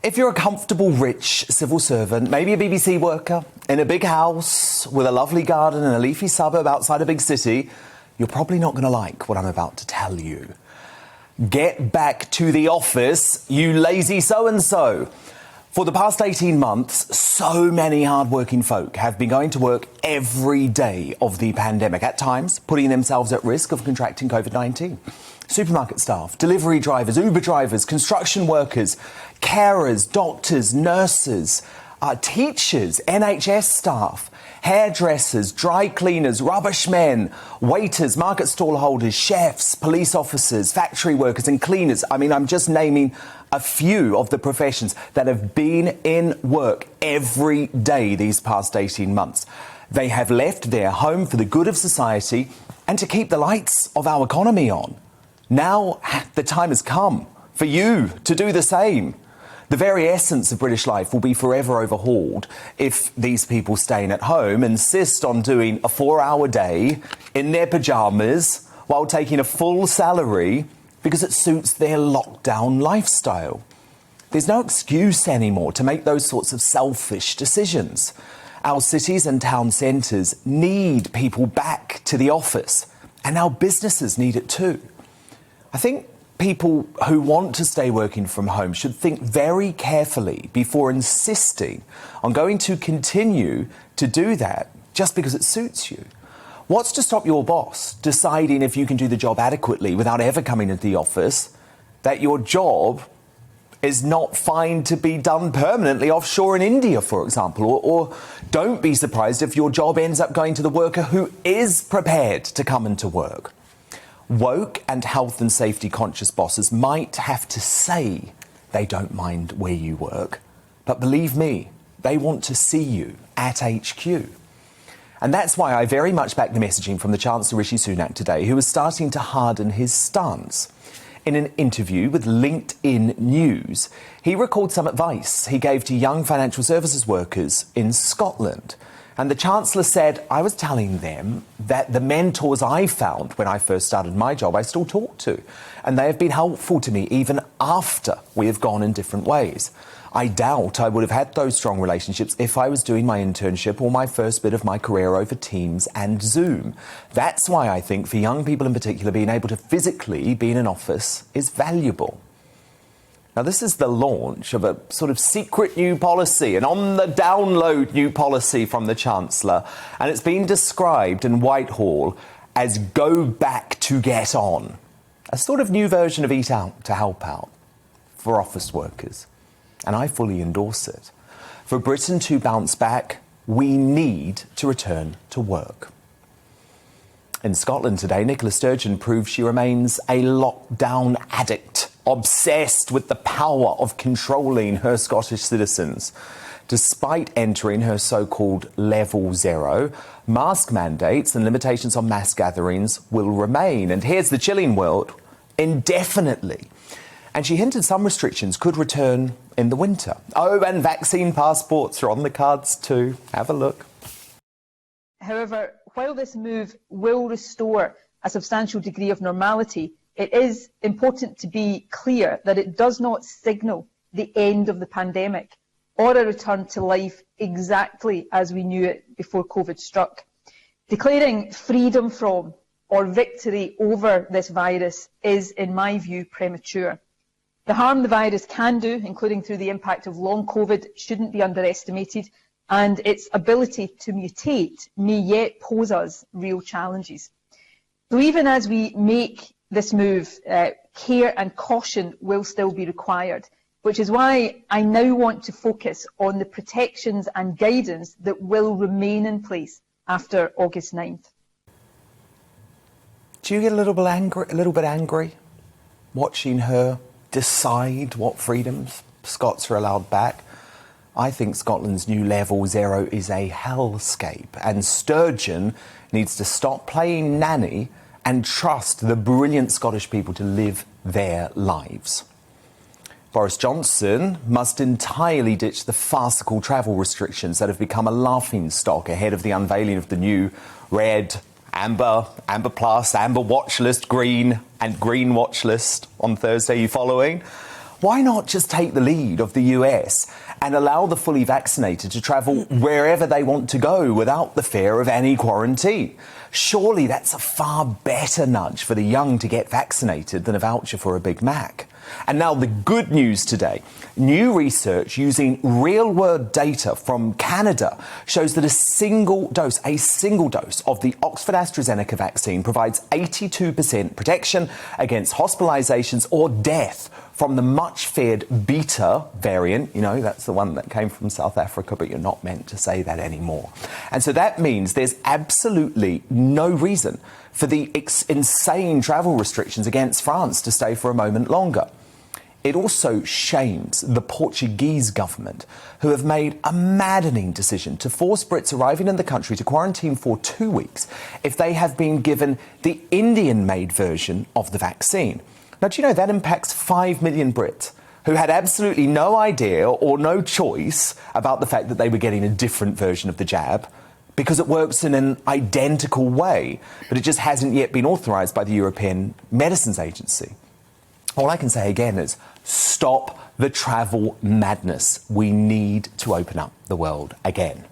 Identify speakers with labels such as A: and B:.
A: If you're a comfortable, rich civil servant, maybe a BBC worker, in a big house with a lovely garden in a leafy suburb outside a big city, you're probably not going to like what I'm about to tell you. Get back to the office, you lazy so-and-so. For the past 18 months, so many hard-working folk have been going to work every day of the pandemic, at times putting themselves at risk of contracting COVID-19. Supermarket staff, delivery drivers, Uber drivers, construction workers, carers, doctors, nurses, teachers, NHS staff, hairdressers, dry cleaners, rubbish men, waiters, market stall holders, chefs, police officers, factory workers and cleaners. I mean, I'm just naming a few of the professions that have been in work every day these past 18 months. They have left their home for the good of society and to keep the lights of our economy on. Now the time has come for you to do the same. The very essence of British life will be forever overhauled if these people staying at home insist on doing a 4-hour day in their pyjamas while taking a full salary because it suits their lockdown lifestyle. There's no excuse anymore to make those sorts of selfish decisions. Our cities and town centres need people back to the office, and our businesses need it too. I think people who want to stay working from home should think very carefully before insisting on going to continue to do that just because it suits you. What's to stop your boss deciding if you can do the job adequately without ever coming into the office, that your job is not fine to be done permanently offshore in India, for example, or don't be surprised if your job ends up going to the worker who is prepared to come into work. Woke and health and safety conscious bosses might have to say they don't mind where you work, but believe me, they want to see you at HQ. And that's why I very much back the messaging from the Chancellor Rishi Sunak today, who is starting to harden his stance. In an interview with GBNews, he recalled some advice he gave to young financial services workers in Scotland. And the Chancellor said, I was telling them that the mentors I found when I first started my job, I still talk to. And they have been helpful to me even after we have gone in different ways. I doubt I would have had those strong relationships if I was doing my internship or my first bit of my career over Teams and Zoom. That's why I think for young people in particular, being able to physically be in an office is valuable. Now, this is the launch of a sort of secret new policy, an on-the-download new policy from the Chancellor, and it's been described in Whitehall as go back to get on, a sort of new version of Eat Out to Help Out for office workers. And I fully endorse it. For Britain to bounce back, we need to return to work. In Scotland today, Nicola Sturgeon proved she remains a lockdown addict, obsessed with the power of controlling her Scottish citizens. Despite entering her so-called level 0, mask mandates and limitations on mass gatherings will remain. And here's the chilling word, indefinitely. And she hinted some restrictions could return in the winter. Oh, and vaccine passports are on the cards too. Have a look.
B: However, while this move will restore a substantial degree of normality, it is important to be clear that it does not signal the end of the pandemic or a return to life exactly as we knew it before COVID struck. Declaring freedom from or victory over this virus is, in my view, premature. The harm the virus can do, including through the impact of long COVID, shouldn't be underestimated, and its ability to mutate may yet pose us real challenges. So even as we make this move, care and caution will still be required, which is why I now want to focus on the protections and guidance that will remain in place after August 9th.
A: Do you get a little bit angry watching her decide what freedoms Scots are allowed back? I think Scotland's new level 0 is a hellscape, and Sturgeon needs to stop playing nanny and trust the brilliant Scottish people to live their lives. Boris Johnson must entirely ditch the farcical travel restrictions that have become a laughingstock ahead of the unveiling of the new red, amber, amber plus, amber watch list, green and green watch list on Thursday. You following? Why not just take the lead of the US and allow the fully vaccinated to travel wherever they want to go without the fear of any quarantine? Surely that's a far better nudge for the young to get vaccinated than a voucher for a Big Mac. And now the good news today. New research using real-world data from Canada shows that a single dose of the Oxford AstraZeneca vaccine provides 82% protection against hospitalizations or death from the much-feared Beta variant. You know, that's the one that came from South Africa, but you're not meant to say that anymore. And so that means there's absolutely no reason for the insane travel restrictions against France to stay for a moment longer. It also shames the Portuguese government, who have made a maddening decision to force Brits arriving in the country to quarantine for 2 weeks if they have been given the Indian-made version of the vaccine. Now, do you know that impacts 5 million Brits who had absolutely no idea or no choice about the fact that they were getting a different version of the jab, because it works in an identical way, but it just hasn't yet been authorised by the European Medicines Agency. All I can say again is stop the travel madness. We need to open up the world again.